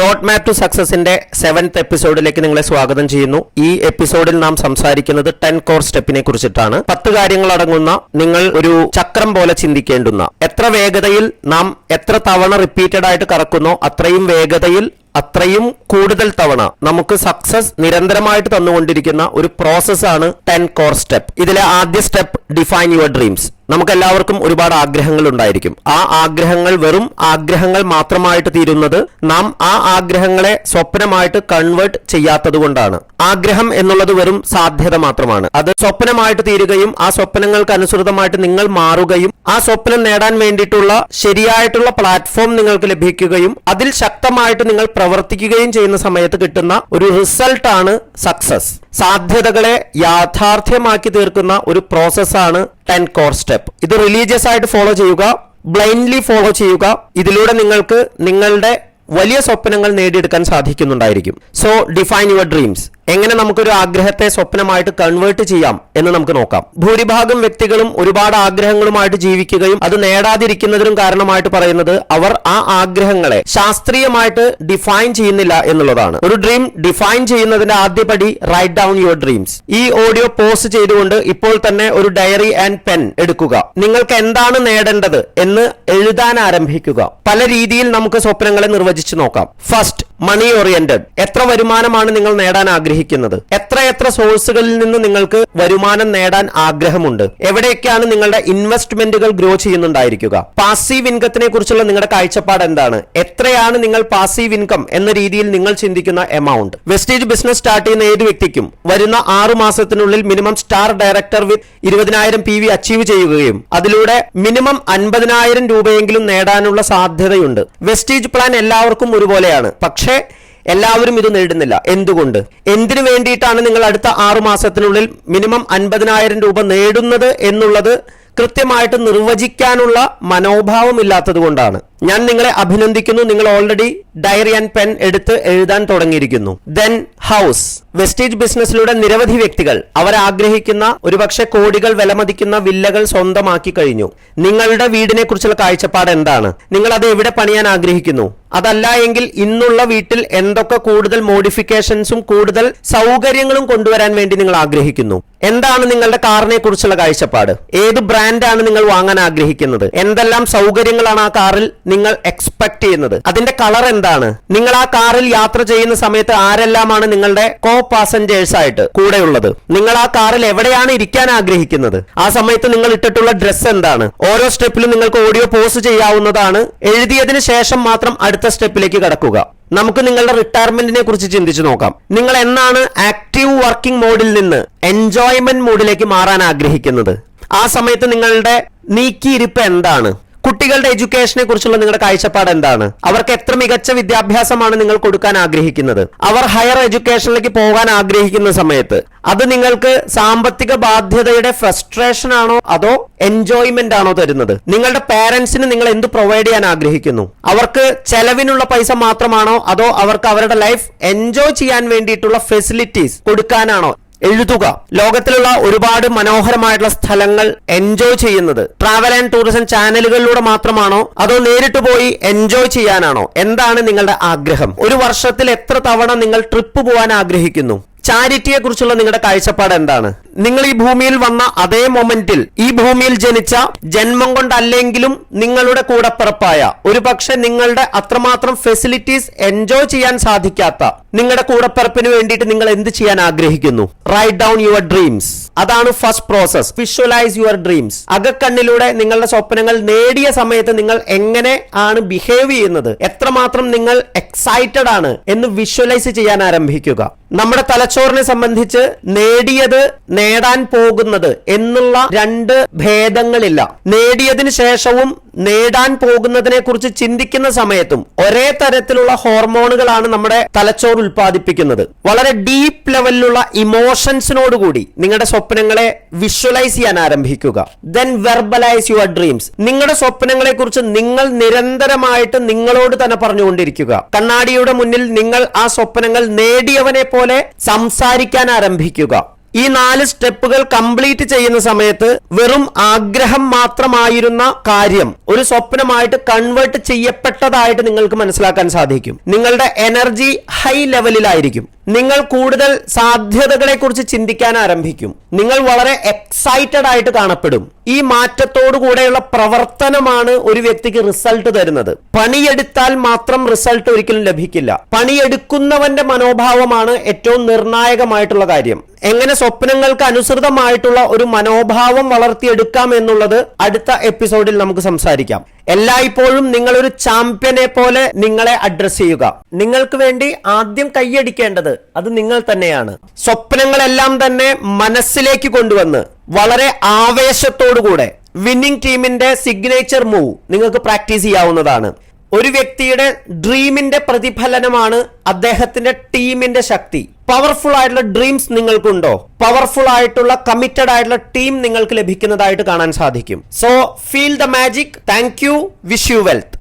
Road map to സക്സസിന്റെ 7th എപ്പിസോഡിലേക്ക് നിങ്ങളെ സ്വാഗതം ചെയ്യുന്നു. ഈ എപ്പിസോഡിൽ നാം സംസാരിക്കുന്നത് 10 കോർ സ്റ്റെപ്പിനെ കുറിച്ചിട്ടാണ്. 10 കാര്യങ്ങൾ അടങ്ങുന്ന നിങ്ങൾ ഒരു ചക്രം പോലെ ചിന്തിക്കേണ്ടുന്ന, എത്ര വേഗതയിൽ നാം എത്ര തവണ റിപ്പീറ്റഡ് ആയിട്ട് കറക്കുന്നോ അത്രയും വേഗതയിൽ അത്രയും കൂടുതൽ തവണ നമുക്ക് സക്സസ് നിരന്തരമായിട്ട് തന്നുകൊണ്ടിരിക്കുന്ന ഒരു പ്രോസസ്സാണ് 10 കോർ സ്റ്റെപ്പ്. ഇതിലെ ആദ്യ സ്റ്റെപ്പ് ഡിഫൈൻ യുവർ ഡ്രീംസ്. നമുക്ക് എല്ലാവർക്കും ഒരുപാട് ആഗ്രഹങ്ങൾ ഉണ്ടായിരിക്കും. ആ ആഗ്രഹങ്ങൾ വെറും ആഗ്രഹങ്ങൾ മാത്രമായിട്ട് തീരുന്നത് നാം ആ ആഗ്രഹങ്ങളെ സ്വപ്നമായിട്ട് കൺവേർട്ട് ചെയ്യാത്തത് കൊണ്ടാണ്. ആഗ്രഹം എന്നുള്ളത് വെറും സാധ്യത മാത്രമാണ്. അത് സ്വപ്നമായിട്ട് തീരുകയും ആ സ്വപ്നങ്ങൾക്ക് അനുസൃതമായിട്ട് നിങ്ങൾ മാറുകയും ആ സ്വപ്നം നേടാൻ വേണ്ടിയിട്ടുള്ള ശരിയായിട്ടുള്ള പ്ലാറ്റ്ഫോം നിങ്ങൾക്ക് ലഭിക്കുകയും അതിൽ ശക്തമായിട്ട് നിങ്ങൾ പ്രവർത്തിക്കുകയും ചെയ്യുന്ന സമയത്ത് കിട്ടുന്ന ഒരു റിസൾട്ടാണ് സക്സസ്. സാധ്യതകളെ യാഥാർത്ഥ്യമാക്കി തീർക്കുന്ന ഒരു പ്രോസസ്സാണ് 10 കോർ സ്റ്റെപ്പ്. ഇത് റിലീജിയസ് ആയിട്ട് ഫോളോ ചെയ്യുക, ബ്ലൈൻഡ്ലി ഫോളോ ചെയ്യുക. ഇതിലൂടെ നിങ്ങൾക്ക് നിങ്ങളുടെ വലിയ സ്വപ്നങ്ങൾ നേടിയെടുക്കാൻ സാധിക്കുന്നുണ്ടായിരിക്കും. So define your dreams. എങ്ങനെ നമുക്കൊരു ആഗ്രഹത്തെ സ്വപ്നമായിട്ട് കൺവേർട്ട് ചെയ്യാം എന്ന് നമുക്ക് നോക്കാം. ഭൂരിഭാഗം വ്യക്തികളും ഒരുപാട് ആഗ്രഹങ്ങളുമായിട്ട് ജീവിക്കുകയും അത് നേടാതിരിക്കുന്നതിനും കാരണമായിട്ട് പറയുന്നത് അവർ ആ ആഗ്രഹങ്ങളെ ശാസ്ത്രീയമായിട്ട് ഡിഫൈൻ ചെയ്യുന്നില്ല എന്നുള്ളതാണ്. ഒരു ഡ്രീം ഡിഫൈൻ ചെയ്യുന്നതിന്റെ ആദ്യപടി റൈറ്റ് ഡൗൺ യുവർ ഡ്രീംസ്. ഈ ഓഡിയോ പോസ്റ്റ് ചെയ്തുകൊണ്ട് ഇപ്പോൾ തന്നെ ഒരു ഡയറി ആൻഡ് പെൻ എടുക്കുക. നിങ്ങൾക്ക് എന്താണ് നേടേണ്ടത് എന്ന് എഴുതാൻ ആരംഭിക്കുക. പല രീതിയിൽ നമുക്ക് സ്വപ്നങ്ങളെ നിർവചിച്ചു നോക്കാം. ഫസ്റ്റ്, മണി ഓറിയന്റഡ്. എത്ര വരുമാനമാണ് നിങ്ങൾ നേടാൻ ആഗ്രഹിക്കുന്നത്? എത്ര സോഴ്സുകളിൽ നിന്ന് നിങ്ങൾക്ക് വരുമാനം നേടാൻ ആഗ്രഹമുണ്ട്? എവിടെയൊക്കെയാണ് നിങ്ങളുടെ ഇൻവെസ്റ്റ്മെന്റുകൾ ഗ്രോ ചെയ്യുന്നുണ്ടായിരിക്കുക? പാസീവ് ഇൻകത്തിനെ കുറിച്ചുള്ള നിങ്ങളുടെ കാഴ്ചപ്പാട് എന്താണ്? എത്രയാണ് നിങ്ങൾ പാസീവ് ഇൻകം എന്ന രീതിയിൽ നിങ്ങൾ ചിന്തിക്കുന്ന എമൗണ്ട്? വെസ്റ്റേജ് ബിസിനസ് സ്റ്റാർട്ട് ചെയ്യുന്ന ഏത് വ്യക്തിക്കും വരുന്ന 6 മാസത്തിനുള്ളിൽ മിനിമം സ്റ്റാർ ഡയറക്ടർ വിത്ത് 20,000 PV അച്ചീവ് ചെയ്യുകയും അതിലൂടെ മിനിമം 50,000 രൂപയെങ്കിലും നേടാനുള്ള സാധ്യതയുണ്ട്. വെസ്റ്റേജ് പ്ലാൻ എല്ലാവർക്കും ഒരുപോലെയാണ്. പക്ഷേ എല്ലാവരും ഇത് നേടുന്നില്ല. എന്തുകൊണ്ട്? എന്തിനു വേണ്ടിയിട്ടാണ് നിങ്ങൾ അടുത്ത 6 മാസത്തിനുള്ളിൽ മിനിമം 50,000 രൂപ നേടുന്നത് എന്നുള്ളത് കൃത്യമായിട്ട് നിർവചിക്കാനുള്ള മനോഭാവം ഇല്ലാത്തത് കൊണ്ടാണ്. ഞാൻ നിങ്ങളെ അഭിനന്ദിക്കുന്നു. നിങ്ങൾ ഓൾറെഡി ഡയറി ആൻഡ് പെൻ എടുത്ത് എഴുതാൻ തുടങ്ങിയിരിക്കുന്നു. Then house. വെസ്റ്റേജ് ബിസിനസ്സിലൂടെ നിരവധി വ്യക്തികൾ അവർ ആഗ്രഹിക്കുന്ന ഒരുപക്ഷെ കോടികൾ വിലമതിക്കുന്ന വില്ലകൾ സ്വന്തമാക്കി കഴിഞ്ഞു. നിങ്ങളുടെ വീടിനെ കുറിച്ചുള്ള കാഴ്ചപ്പാട് എന്താണ്? നിങ്ങൾ അത് എവിടെ പണിയാൻ ആഗ്രഹിക്കുന്നു? അതല്ല എങ്കിൽ ഇന്നുള്ള വീട്ടിൽ എന്തൊക്കെ കൂടുതൽ മോഡിഫിക്കേഷൻസും കൂടുതൽ സൗകര്യങ്ങളും കൊണ്ടുവരാൻ വേണ്ടി നിങ്ങൾ ആഗ്രഹിക്കുന്നു? എന്താണ് നിങ്ങളുടെ കാറിനെ കുറിച്ചുള്ള കാഴ്ചപ്പാട്? ഏത് ബ്രാൻഡാണ് നിങ്ങൾ വാങ്ങാൻ ആഗ്രഹിക്കുന്നത്? എന്തെല്ലാം സൗകര്യങ്ങളാണ് ആ കാറിൽ നിങ്ങൾ എക്സ്പെക്ട് ചെയ്യുന്നത്? അതിന്റെ കളർ എന്താണ്? നിങ്ങൾ ആ കാറിൽ യാത്ര ചെയ്യുന്ന സമയത്ത് ആരെല്ലാമാണ് നിങ്ങളുടെ കോ പാസഞ്ചേഴ്സ് ആയിട്ട് കൂടെയുള്ളത്? നിങ്ങൾ ആ കാറിൽ എവിടെയാണ് ഇരിക്കാൻ ആഗ്രഹിക്കുന്നത്? ആ സമയത്ത് നിങ്ങൾ ഇട്ടിട്ടുള്ള ഡ്രസ്സ് എന്താണ്? ഓരോ സ്റ്റെപ്പിലും നിങ്ങൾക്ക് ഓഡിയോ പോസ്റ്റ് ചെയ്യാവുന്നതാണ്. എഴുതിയതിനു ശേഷം മാത്രം അടുത്ത സ്റ്റെപ്പിലേക്ക് കടക്കുക. നമുക്ക് നിങ്ങളുടെ റിട്ടയർമെന്റിനെ കുറിച്ച് ചിന്തിച്ചു നോക്കാം. നിങ്ങൾ എന്നാണ് ആക്റ്റീവ് വർക്കിംഗ് മോഡിൽ നിന്ന് എൻജോയ്മെന്റ് മോഡിലേക്ക് മാറാൻ ആഗ്രഹിക്കുന്നത്? ആ സമയത്ത് നിങ്ങളുടെ നീക്കിയിരിപ്പ് എന്താണ്? കുട്ടികളുടെ എഡ്യൂക്കേഷനെ കുറിച്ചുള്ള നിങ്ങളുടെ കാഴ്ചപ്പാട് എന്താണ്? അവർക്ക് എത്ര മികച്ച വിദ്യാഭ്യാസമാണ് നിങ്ങൾ കൊടുക്കാൻ ആഗ്രഹിക്കുന്നത്? അവർ ഹയർ എഡ്യൂക്കേഷനിലേക്ക് പോകാൻ ആഗ്രഹിക്കുന്ന സമയത്ത് അത് നിങ്ങൾക്ക് സാമ്പത്തിക ബാധ്യതയുടെ ഫ്രസ്ട്രേഷൻ ആണോ അതോ എൻജോയ്മെന്റ് ആണോ തരുന്നത്? നിങ്ങളുടെ പാരന്റ്സിന് നിങ്ങൾ എന്ത് പ്രൊവൈഡ് ചെയ്യാൻ ആഗ്രഹിക്കുന്നു? അവർക്ക് ചെലവിനുള്ള പൈസ മാത്രമാണോ അതോ അവർക്ക് അവരുടെ ലൈഫ് എൻജോയ് ചെയ്യാൻ വേണ്ടിയിട്ടുള്ള ഫെസിലിറ്റീസ് കൊടുക്കാനാണോ? എഴുതുക. ലോകത്തിലുള്ള ഒരുപാട് മനോഹരമായിട്ടുള്ള സ്ഥലങ്ങൾ എൻജോയ് ചെയ്യുന്നത് ട്രാവൽ ആൻഡ് ടൂറിസം ചാനലുകളിലൂടെ മാത്രമാണോ അതോ നേരിട്ട് പോയി എൻജോയ് ചെയ്യാനാണോ? എന്താണ് നിങ്ങളുടെ ആഗ്രഹം? ഒരു വർഷത്തിൽ എത്ര തവണ നിങ്ങൾ ട്രിപ്പ് പോകാൻ ആഗ്രഹിക്കുന്നു? ചാരിറ്റിയെ കുറിച്ചുള്ള നിങ്ങളുടെ കാഴ്ചപ്പാട് എന്താണ്? നിങ്ങൾ ഈ ഭൂമിയിൽ വന്ന അതേ മൊമെന്റിൽ ഈ ഭൂമിയിൽ ജനിച്ച ജന്മം കൊണ്ടല്ലെങ്കിലും നിങ്ങളുടെ കൂടപ്പിറപ്പായ ഒരു പക്ഷെ നിങ്ങളുടെ അത്രമാത്രം ഫെസിലിറ്റീസ് എൻജോയ് ചെയ്യാൻ സാധിക്കാത്ത നിങ്ങളുടെ കൂടപ്പിറപ്പിന് വേണ്ടിയിട്ട് നിങ്ങൾ എന്ത് ചെയ്യാൻ ആഗ്രഹിക്കുന്നു? Write down your dreams. അതാണ് first process. Visualise your dreams. അകക്കണ്ണിലൂടെ നിങ്ങളുടെ സ്വപ്നങ്ങൾ നേടിയ സമയത്ത് നിങ്ങൾ എങ്ങനെ ആണ് ബിഹേവ് ചെയ്യുന്നത്, എത്രമാത്രം നിങ്ങൾ എക്സൈറ്റഡ് ആണ് എന്ന് വിഷ്വലൈസ് ചെയ്യാൻ ആരംഭിക്കുക. നമ്മുടെ തലച്ചോറിനെ സംബന്ധിച്ച് നേടിയത്, നേടാൻ പോകുന്നത് എന്നുള്ള 2 ഭേദങ്ങളില്ല. നേടിയതിനു ശേഷവും നേടാൻ പോകുന്നതിനെ കുറിച്ച് ചിന്തിക്കുന്ന സമയത്തും ഒരേ തരത്തിലുള്ള ഹോർമോണുകളാണ് നമ്മുടെ തലച്ചോറ് ഉൽപ്പാദിപ്പിക്കുന്നത്. വളരെ ഡീപ്പ് ലെവലിലുള്ള ഇമോഷൻസിനോടുകൂടി നിങ്ങളുടെ സ്വപ്നങ്ങളെ വിഷ്വലൈസ് ചെയ്യാൻ ആരംഭിക്കുക. Then verbalise your dreams. നിങ്ങളുടെ സ്വപ്നങ്ങളെ കുറിച്ച് നിങ്ങൾ നിരന്തരമായിട്ട് നിങ്ങളോട് തന്നെ പറഞ്ഞുകൊണ്ടിരിക്കുക. കണ്ണാടിയുടെ മുന്നിൽ നിങ്ങൾ ആ സ്വപ്നങ്ങൾ നേടിയവനെ പോലെ സംസാരിക്കാൻ ആരംഭിക്കുക. ഈ 4 സ്റ്റെപ്പുകൾ കംപ്ലീറ്റ് ചെയ്യുന്ന സമയത്ത് വെറും ആഗ്രഹം മാത്രമായിരുന്ന കാര്യം ഒരു സ്വപ്നമായിട്ട് കൺവേർട്ട് ചെയ്യപ്പെട്ടതായിട്ട് നിങ്ങൾക്ക് മനസ്സിലാക്കാൻ സാധിക്കും. നിങ്ങളുടെ എനർജി ഹൈ ലെവലിലായിരിക്കും. നിങ്ങൾ കൂടുതൽ സാധ്യതകളെ കുറിച്ച് ചിന്തിക്കാൻ ആരംഭിക്കും. നിങ്ങൾ വളരെ എക്സൈറ്റഡ് ആയിട്ട് കാണപ്പെടും. ഈ മാറ്റത്തോടു കൂടെയുള്ള പ്രവർത്തനമാണ് ഒരു വ്യക്തിക്ക് റിസൾട്ട് തരുന്നത്. പണിയെടുത്താൽ മാത്രം റിസൾട്ട് ഒരിക്കലും ലഭിക്കില്ല. പണിയെടുക്കുന്നവന്റെ മനോഭാവമാണ് ഏറ്റവും നിർണായകമായിട്ടുള്ള കാര്യം. എങ്ങനെ സ്വപ്നങ്ങൾക്ക് അനുസൃതമായിട്ടുള്ള ഒരു മനോഭാവം വളർത്തിയെടുക്കാം എന്നുള്ളത് അടുത്ത എപ്പിസോഡിൽ നമുക്ക് സംസാരിക്കാം. എല്ലായ്പ്പോഴും നിങ്ങളൊരു ചാമ്പ്യനെ പോലെ നിങ്ങളെ അഡ്രസ് ചെയ്യുക. നിങ്ങൾക്ക് വേണ്ടി ആദ്യം കൈയടിക്കേണ്ടത് അത് നിങ്ങൾ തന്നെയാണ്. സ്വപ്നങ്ങളെല്ലാം തന്നെ മനസ്സിലേക്ക് കൊണ്ടുവന്ന് വളരെ ആവേശത്തോടുകൂടെ വിന്നിംഗ് ടീമിന്റെ സിഗ്നേച്ചർ മൂവ് നിങ്ങൾക്ക് പ്രാക്ടീസ് ചെയ്യാവുന്നതാണ്. ഒരു വ്യക്തിയുടെ ഡ്രീമിന്റെ പ്രതിഫലനമാണ് അദ്ദേഹത്തിന്റെ ടീമിന്റെ ശക്തി. പവർഫുൾ ആയിട്ടുള്ള ഡ്രീംസ് നിങ്ങൾക്കുണ്ടോ? പവർഫുൾ ആയിട്ടുള്ള കമ്മിറ്റഡ് ആയിട്ടുള്ള ടീം നിങ്ങൾക്ക് ലഭിക്കുന്നതായിട്ട് കാണാൻ സാധിക്കും. So feel the magic. Thank you. Wish you wealth.